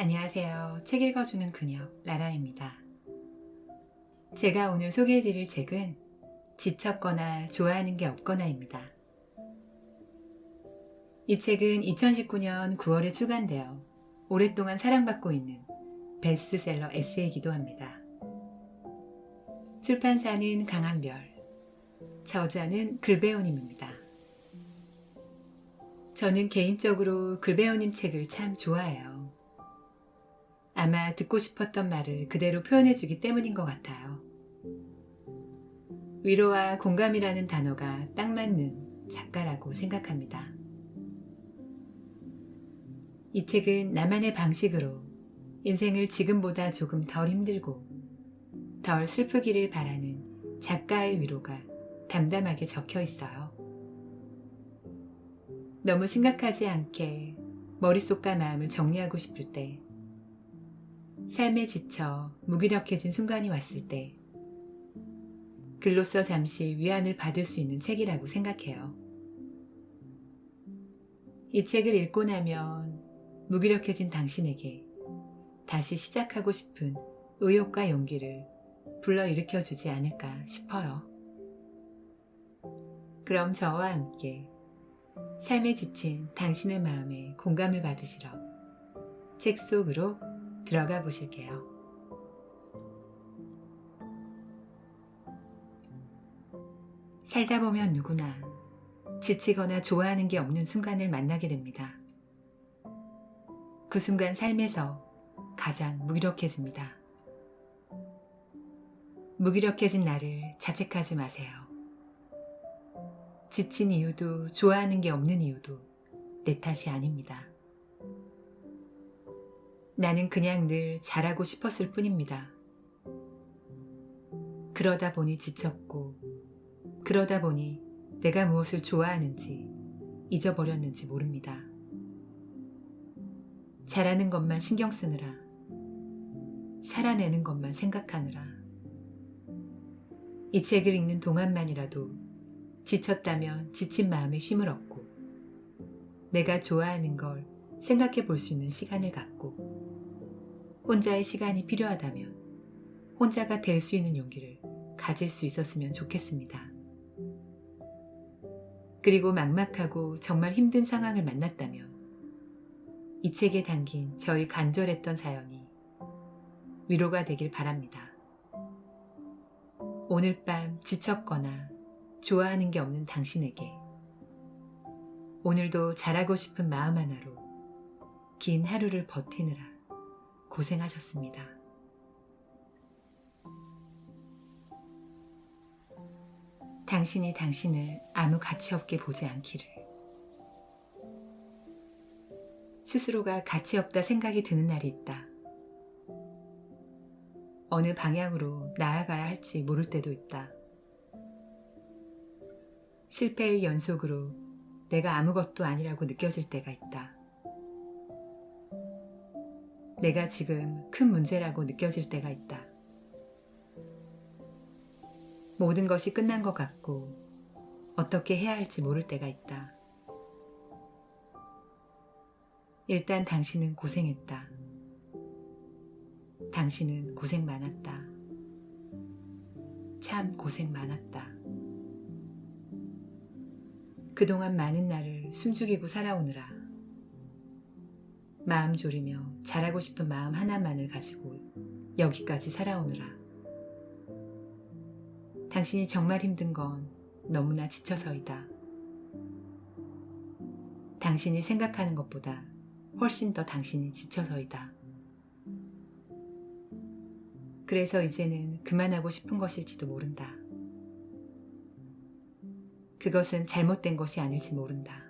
안녕하세요. 책 읽어주는 그녀 라라입니다. 제가 오늘 소개해드릴 책은 지쳤거나 좋아하는 게 없거나입니다. 이 책은 2019년 9월에 출간되어 오랫동안 사랑받고 있는 베스트셀러 에세이이기도 합니다. 출판사는 강한별, 저자는 글배우님입니다. 저는 개인적으로 글배우님 책을 참 좋아해요. 아마 듣고 싶었던 말을 그대로 표현해주기 때문인 것 같아요. 위로와 공감이라는 단어가 딱 맞는 작가라고 생각합니다. 이 책은 나만의 방식으로 인생을 지금보다 조금 덜 힘들고 덜 슬프기를 바라는 작가의 위로가 담담하게 적혀 있어요. 너무 심각하지 않게 머릿속과 마음을 정리하고 싶을 때, 삶에 지쳐 무기력해진 순간이 왔을 때 글로써 잠시 위안을 받을 수 있는 책이라고 생각해요. 이 책을 읽고 나면 무기력해진 당신에게 다시 시작하고 싶은 의욕과 용기를 불러일으켜주지 않을까 싶어요. 그럼 저와 함께 삶에 지친 당신의 마음에 공감을 받으시러 책 속으로 들어가 보실게요. 살다 보면 누구나 지치거나 좋아하는 게 없는 순간을 만나게 됩니다. 그 순간 삶에서 가장 무기력해집니다. 무기력해진 나를 자책하지 마세요. 지친 이유도 좋아하는 게 없는 이유도 내 탓이 아닙니다. 나는 그냥 늘 잘하고 싶었을 뿐입니다. 그러다 보니 지쳤고, 그러다 보니 내가 무엇을 좋아하는지 잊어버렸는지 모릅니다. 잘하는 것만 신경 쓰느라, 살아내는 것만 생각하느라, 이 책을 읽는 동안만이라도 지쳤다면 지친 마음에 쉼을 얻고, 내가 좋아하는 걸 생각해 볼 수 있는 시간을 갖고, 혼자의 시간이 필요하다면 혼자가 될 수 있는 용기를 가질 수 있었으면 좋겠습니다. 그리고 막막하고 정말 힘든 상황을 만났다면 이 책에 담긴 저희 간절했던 사연이 위로가 되길 바랍니다. 오늘 밤 지쳤거나 좋아하는 게 없는 당신에게 오늘도 잘하고 싶은 마음 하나로 긴 하루를 버티느라 고생하셨습니다. 당신이 당신을 아무 가치 없게 보지 않기를. 스스로가 가치 없다 생각이 드는 날이 있다. 어느 방향으로 나아가야 할지 모를 때도 있다. 실패의 연속으로 내가 아무것도 아니라고 느껴질 때가 있다. 내가 지금 큰 문제라고 느껴질 때가 있다. 모든 것이 끝난 것 같고 어떻게 해야 할지 모를 때가 있다. 일단 당신은 고생했다. 당신은 고생 많았다. 참 고생 많았다. 그동안 많은 날을 숨죽이고 살아오느라 마음 졸이며 잘하고 싶은 마음 하나만을 가지고 여기까지 살아오느라 당신이 정말 힘든 건 너무나 지쳐서이다. 당신이 생각하는 것보다 훨씬 더 당신이 지쳐서이다. 그래서 이제는 그만하고 싶은 것일지도 모른다. 그것은 잘못된 것이 아닐지 모른다.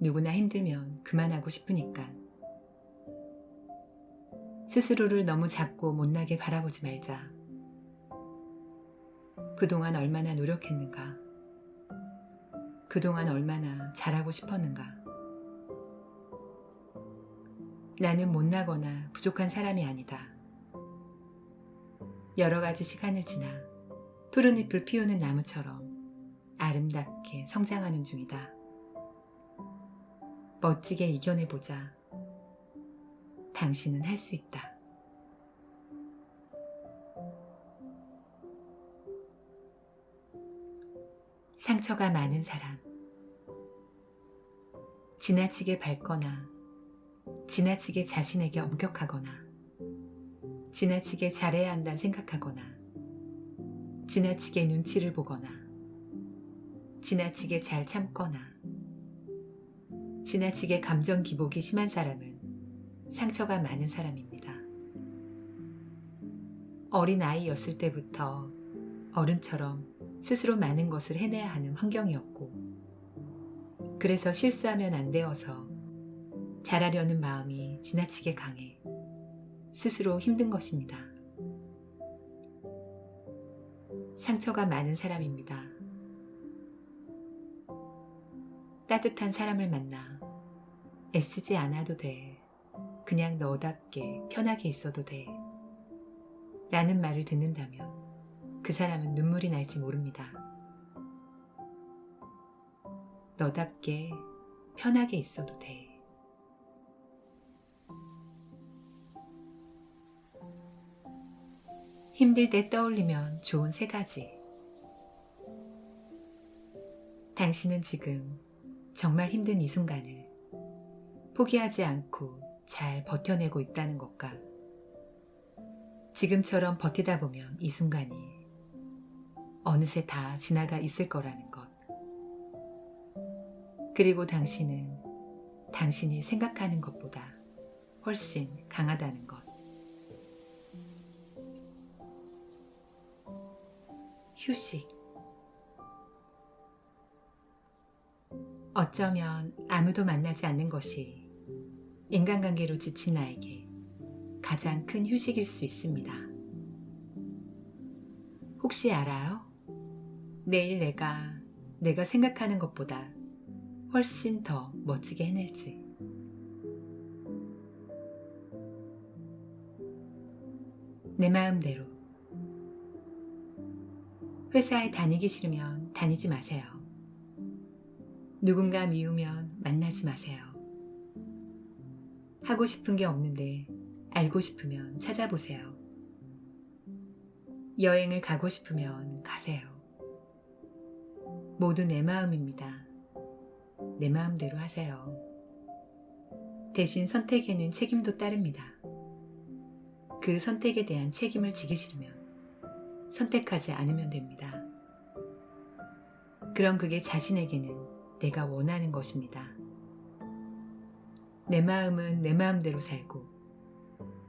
누구나 힘들면 그만하고 싶으니까. 스스로를 너무 작고 못나게 바라보지 말자. 그동안 얼마나 노력했는가. 그동안 얼마나 잘하고 싶었는가. 나는 못나거나 부족한 사람이 아니다. 여러 가지 시간을 지나 푸른 잎을 피우는 나무처럼 아름답게 성장하는 중이다. 멋지게 이겨내보자. 당신은 할 수 있다. 상처가 많은 사람. 지나치게 밝거나 지나치게 자신에게 엄격하거나 지나치게 잘해야 한다 생각하거나 지나치게 눈치를 보거나 지나치게 잘 참거나 지나치게 감정 기복이 심한 사람은 상처가 많은 사람입니다. 어린 아이였을 때부터 어른처럼 스스로 많은 것을 해내야 하는 환경이었고 그래서 실수하면 안 되어서 잘하려는 마음이 지나치게 강해 스스로 힘든 것입니다. 상처가 많은 사람입니다. 따뜻한 사람을 만나 애쓰지 않아도 돼. 그냥 너답게 편하게 있어도 돼. 라는 말을 듣는다면 그 사람은 눈물이 날지 모릅니다. 너답게 편하게 있어도 돼. 힘들 때 떠올리면 좋은 3가지. 당신은 지금 정말 힘든 이 순간을 포기하지 않고 잘 버텨내고 있다는 것과 지금처럼 버티다 보면 이 순간이 어느새 다 지나가 있을 거라는 것. 그리고 당신은 당신이 생각하는 것보다 훨씬 강하다는 것. 휴식. 어쩌면 아무도 만나지 않는 것이 인간관계로 지친 나에게 가장 큰 휴식일 수 있습니다. 혹시 알아요? 내일 내가 생각하는 것보다 훨씬 더 멋지게 해낼지. 내 마음대로. 회사에 다니기 싫으면 다니지 마세요. 누군가 미우면 만나지 마세요. 하고 싶은 게 없는데 알고 싶으면 찾아보세요. 여행을 가고 싶으면 가세요. 모두 내 마음입니다. 내 마음대로 하세요. 대신 선택에는 책임도 따릅니다. 그 선택에 대한 책임을 지기 싫으면 선택하지 않으면 됩니다. 그럼 그게 자신에게는 내가 원하는 것입니다. 내 마음은 내 마음대로 살고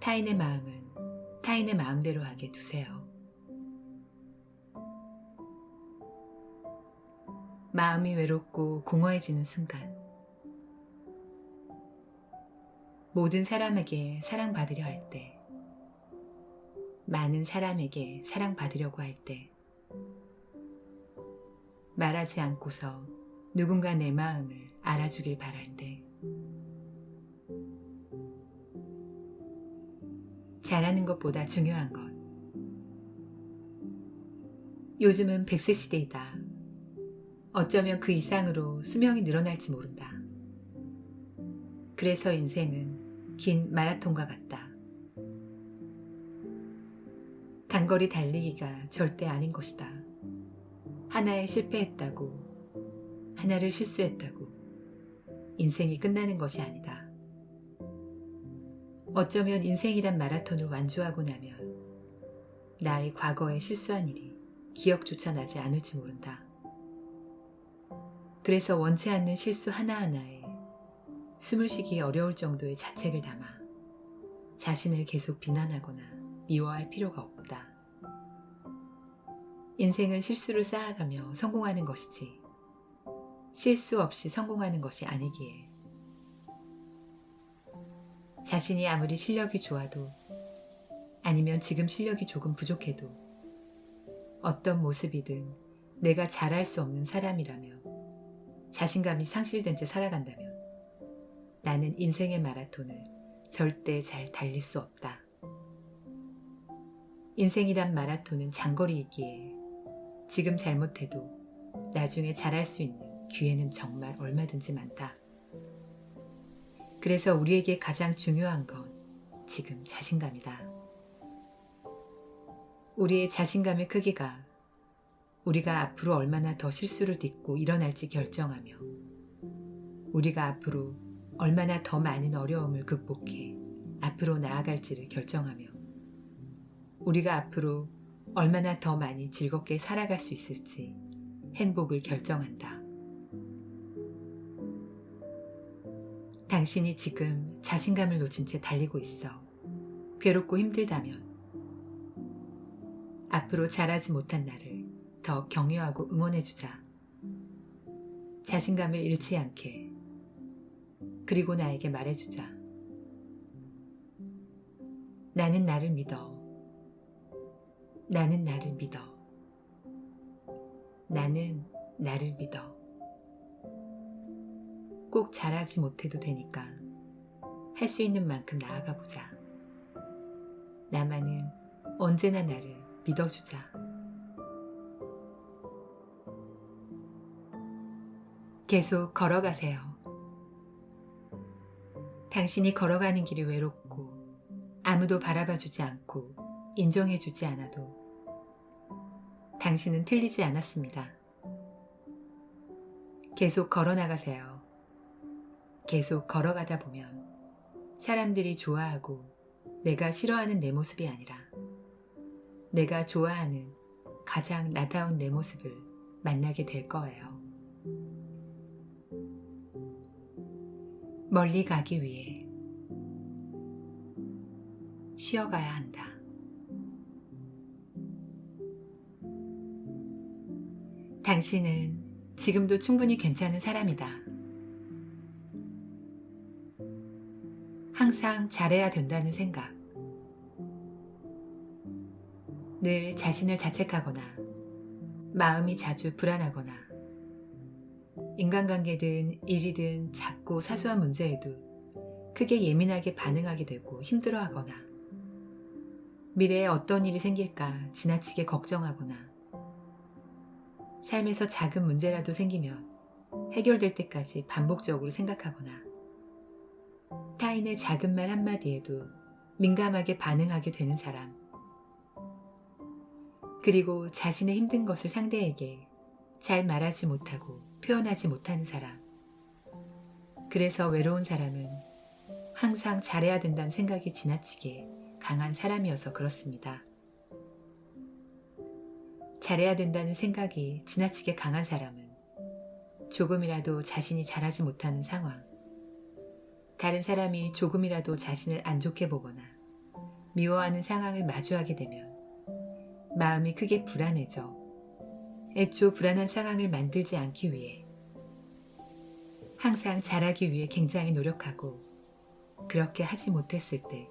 타인의 마음은 타인의 마음대로 하게 두세요. 마음이 외롭고 공허해지는 순간 모든 사람에게 사랑받으려 할 때 많은 사람에게 사랑받으려고 할 때 말하지 않고서 누군가 내 마음을 알아주길 바랄 때 잘하는 것보다 중요한 것. 요즘은 100세 시대이다. 어쩌면 그 이상으로 수명이 늘어날지 모른다. 그래서 인생은 긴 마라톤과 같다. 단거리 달리기가 절대 아닌 것이다. 하나에 실패했다고, 하나를 실수했다고 인생이 끝나는 것이 아니다. 어쩌면 인생이란 마라톤을 완주하고 나면 나의 과거에 실수한 일이 기억조차 나지 않을지 모른다. 그래서 원치 않는 실수 하나하나에 숨을 쉬기 어려울 정도의 자책을 담아 자신을 계속 비난하거나 미워할 필요가 없다. 인생은 실수를 쌓아가며 성공하는 것이지 실수 없이 성공하는 것이 아니기에 자신이 아무리 실력이 좋아도 아니면 지금 실력이 조금 부족해도 어떤 모습이든 내가 잘할 수 없는 사람이라며 자신감이 상실된 채 살아간다면 나는 인생의 마라톤을 절대 잘 달릴 수 없다. 인생이란 마라톤은 장거리이기에 지금 잘못해도 나중에 잘할 수 있는 기회는 정말 얼마든지 많다. 그래서 우리에게 가장 중요한 건 지금 자신감이다. 우리의 자신감의 크기가 우리가 앞으로 얼마나 더 실수를 딛고 일어날지 결정하며 우리가 앞으로 얼마나 더 많은 어려움을 극복해 앞으로 나아갈지를 결정하며 우리가 앞으로 얼마나 더 많이 즐겁게 살아갈 수 있을지 행복을 결정한다. 당신이 지금 자신감을 놓친 채 달리고 있어 괴롭고 힘들다면 앞으로 잘하지 못한 나를 더 격려하고 응원해주자. 자신감을 잃지 않게. 그리고 나에게 말해주자. 나는 나를 믿어. 나는 나를 믿어. 나는 나를 믿어. 꼭 잘하지 못해도 되니까 할 수 있는 만큼 나아가 보자. 나만은 언제나 나를 믿어주자. 계속 걸어가세요. 당신이 걸어가는 길이 외롭고 아무도 바라봐주지 않고 인정해주지 않아도 당신은 틀리지 않았습니다. 계속 걸어나가세요. 계속 걸어가다 보면 사람들이 좋아하고 내가 싫어하는 내 모습이 아니라 내가 좋아하는 가장 나다운 내 모습을 만나게 될 거예요. 멀리 가기 위해 쉬어가야 한다. 당신은 지금도 충분히 괜찮은 사람이다. 항상 잘해야 된다는 생각, 늘 자신을 자책하거나 마음이 자주 불안하거나 인간관계든 일이든 작고 사소한 문제에도 크게 예민하게 반응하게 되고 힘들어하거나 미래에 어떤 일이 생길까 지나치게 걱정하거나 삶에서 작은 문제라도 생기면 해결될 때까지 반복적으로 생각하거나 타인의 작은 말 한마디에도 민감하게 반응하게 되는 사람, 그리고 자신의 힘든 것을 상대에게 잘 말하지 못하고 표현하지 못하는 사람, 그래서 외로운 사람은 항상 잘해야 된다는 생각이 지나치게 강한 사람이어서 그렇습니다. 잘해야 된다는 생각이 지나치게 강한 사람은 조금이라도 자신이 잘하지 못하는 상황, 다른 사람이 조금이라도 자신을 안 좋게 보거나 미워하는 상황을 마주하게 되면 마음이 크게 불안해져 애초 불안한 상황을 만들지 않기 위해 항상 잘하기 위해 굉장히 노력하고 그렇게 하지 못했을 때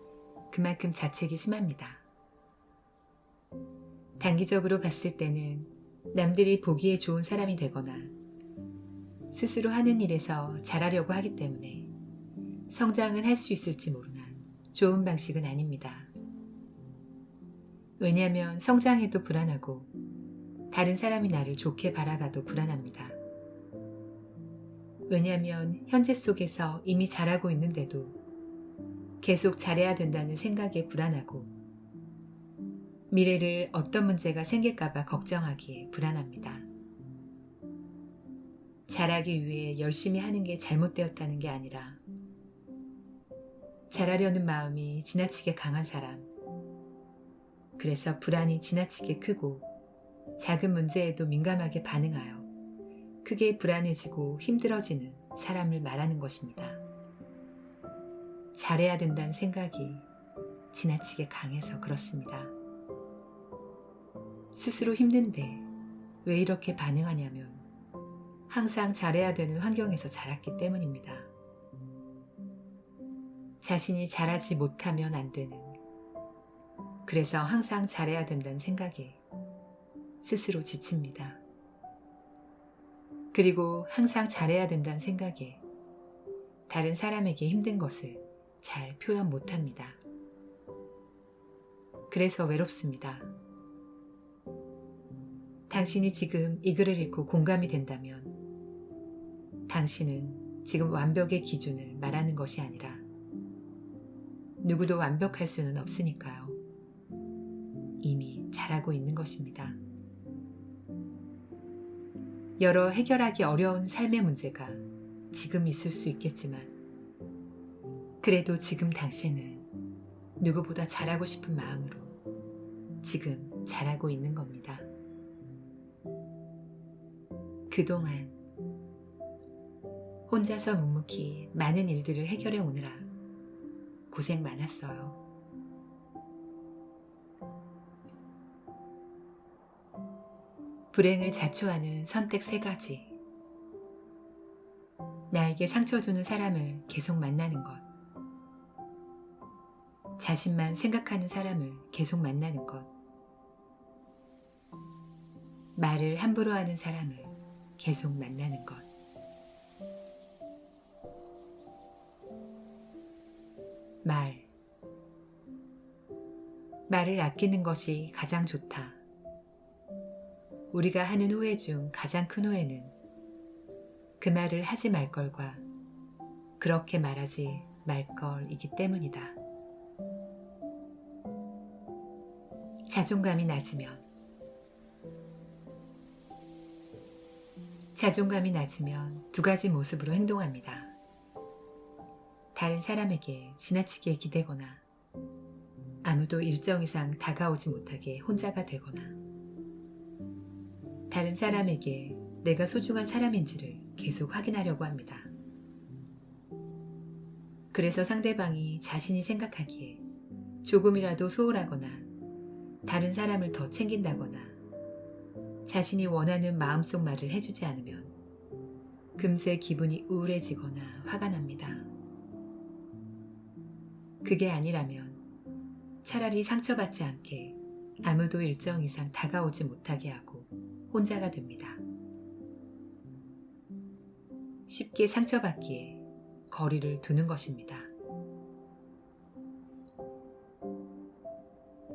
그만큼 자책이 심합니다. 단기적으로 봤을 때는 남들이 보기에 좋은 사람이 되거나 스스로 하는 일에서 잘하려고 하기 때문에 성장은 할 수 있을지 모르나 좋은 방식은 아닙니다. 왜냐하면 성장해도 불안하고 다른 사람이 나를 좋게 바라봐도 불안합니다. 왜냐하면 현재 속에서 이미 잘하고 있는데도 계속 잘해야 된다는 생각에 불안하고 미래를 어떤 문제가 생길까봐 걱정하기에 불안합니다. 잘하기 위해 열심히 하는 게 잘못되었다는 게 아니라 잘하려는 마음이 지나치게 강한 사람, 그래서 불안이 지나치게 크고 작은 문제에도 민감하게 반응하여 크게 불안해지고 힘들어지는 사람을 말하는 것입니다. 잘해야 된다는 생각이 지나치게 강해서 그렇습니다. 스스로 힘든데 왜 이렇게 반응하냐면 항상 잘해야 되는 환경에서 자랐기 때문입니다. 자신이 잘하지 못하면 안 되는, 그래서 항상 잘해야 된다는 생각에 스스로 지칩니다. 그리고 항상 잘해야 된다는 생각에 다른 사람에게 힘든 것을 잘 표현 못합니다. 그래서 외롭습니다. 당신이 지금 이 글을 읽고 공감이 된다면 당신은 지금 완벽의 기준을 말하는 것이 아니라 누구도 완벽할 수는 없으니까요. 이미 잘하고 있는 것입니다. 여러 해결하기 어려운 삶의 문제가 지금 있을 수 있겠지만 그래도 지금 당신은 누구보다 잘하고 싶은 마음으로 지금 잘하고 있는 겁니다. 그동안 혼자서 묵묵히 많은 일들을 해결해 오느라 고생 많았어요. 불행을 자초하는 선택 3가지. 나에게 상처 주는 사람을 계속 만나는 것. 자신만 생각하는 사람을 계속 만나는 것. 말을 함부로 하는 사람을 계속 만나는 것. 말을 아끼는 것이 가장 좋다. 우리가 하는 후회 중 가장 큰 후회는 그 말을 하지 말 걸과 그렇게 말하지 말 걸이기 때문이다. 자존감이 낮으면 2가지 모습으로 행동합니다. 다른 사람에게 지나치게 기대거나 아무도 일정 이상 다가오지 못하게 혼자가 되거나 다른 사람에게 내가 소중한 사람인지를 계속 확인하려고 합니다. 그래서 상대방이 자신이 생각하기에 조금이라도 소홀하거나 다른 사람을 더 챙긴다거나 자신이 원하는 마음속 말을 해주지 않으면 금세 기분이 우울해지거나 화가 납니다. 그게 아니라면 차라리 상처받지 않게 아무도 일정 이상 다가오지 못하게 하고 혼자가 됩니다. 쉽게 상처받기에 거리를 두는 것입니다.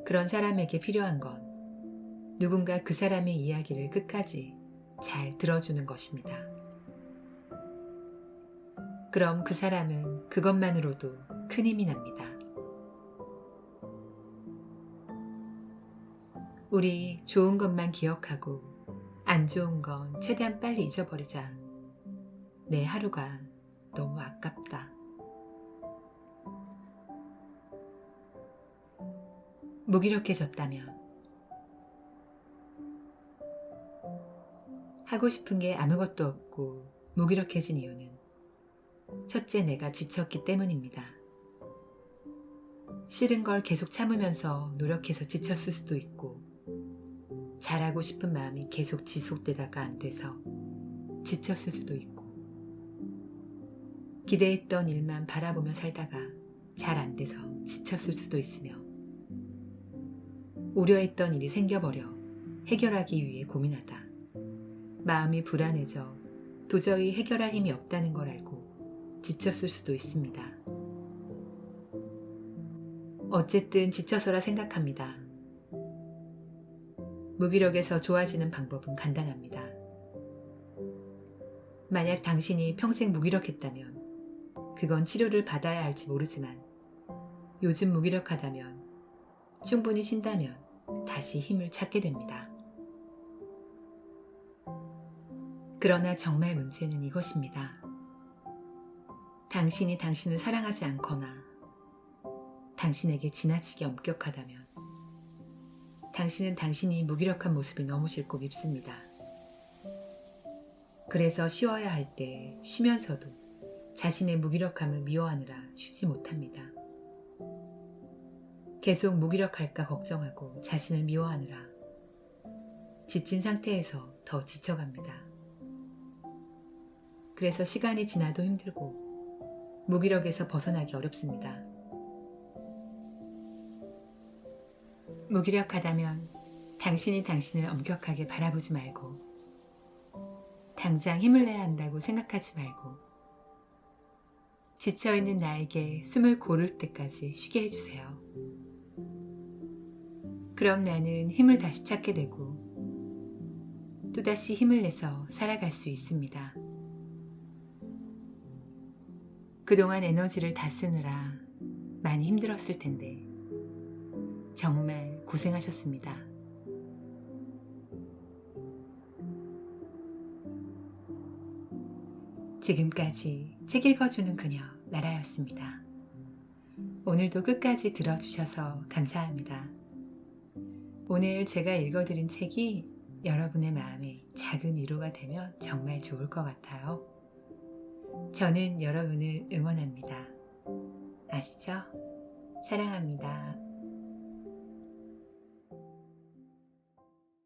그런 사람에게 필요한 건 누군가 그 사람의 이야기를 끝까지 잘 들어주는 것입니다. 그럼 그 사람은 그것만으로도 큰 힘이 납니다. 우리 좋은 것만 기억하고 안 좋은 건 최대한 빨리 잊어버리자. 내 하루가 너무 아깝다. 무기력해졌다면 하고 싶은 게 아무것도 없고 무기력해진 이유는 첫째, 내가 지쳤기 때문입니다. 싫은 걸 계속 참으면서 노력해서 지쳤을 수도 있고 잘하고 싶은 마음이 계속 지속되다가 안 돼서 지쳤을 수도 있고 기대했던 일만 바라보며 살다가 잘 안 돼서 지쳤을 수도 있으며 우려했던 일이 생겨버려 해결하기 위해 고민하다 마음이 불안해져 도저히 해결할 힘이 없다는 걸 알고 지쳤을 수도 있습니다. 어쨌든 지쳐서라 생각합니다. 무기력에서 좋아지는 방법은 간단합니다. 만약 당신이 평생 무기력했다면 그건 치료를 받아야 할지 모르지만 요즘 무기력하다면 충분히 쉰다면 다시 힘을 찾게 됩니다. 그러나 정말 문제는 이것입니다. 당신이 당신을 사랑하지 않거나 당신에게 지나치게 엄격하다면 당신은 당신이 무기력한 모습이 너무 싫고 밉습니다. 그래서 쉬어야 할 때 쉬면서도 자신의 무기력함을 미워하느라 쉬지 못합니다. 계속 무기력할까 걱정하고 자신을 미워하느라 지친 상태에서 더 지쳐갑니다. 그래서 시간이 지나도 힘들고 무기력에서 벗어나기 어렵습니다. 무기력하다면 당신이 당신을 엄격하게 바라보지 말고 당장 힘을 내야 한다고 생각하지 말고 지쳐있는 나에게 숨을 고를 때까지 쉬게 해주세요. 그럼 나는 힘을 다시 찾게 되고 또다시 힘을 내서 살아갈 수 있습니다. 그동안 에너지를 다 쓰느라 많이 힘들었을 텐데 정말 고생하셨습니다. 지금까지 책 읽어주는 그녀 라라였습니다. 오늘도 끝까지 들어주셔서 감사합니다. 오늘 제가 읽어드린 책이 여러분의 마음에 작은 위로가 되면 정말 좋을 것 같아요. 저는 여러분을 응원합니다. 아시죠? 사랑합니다.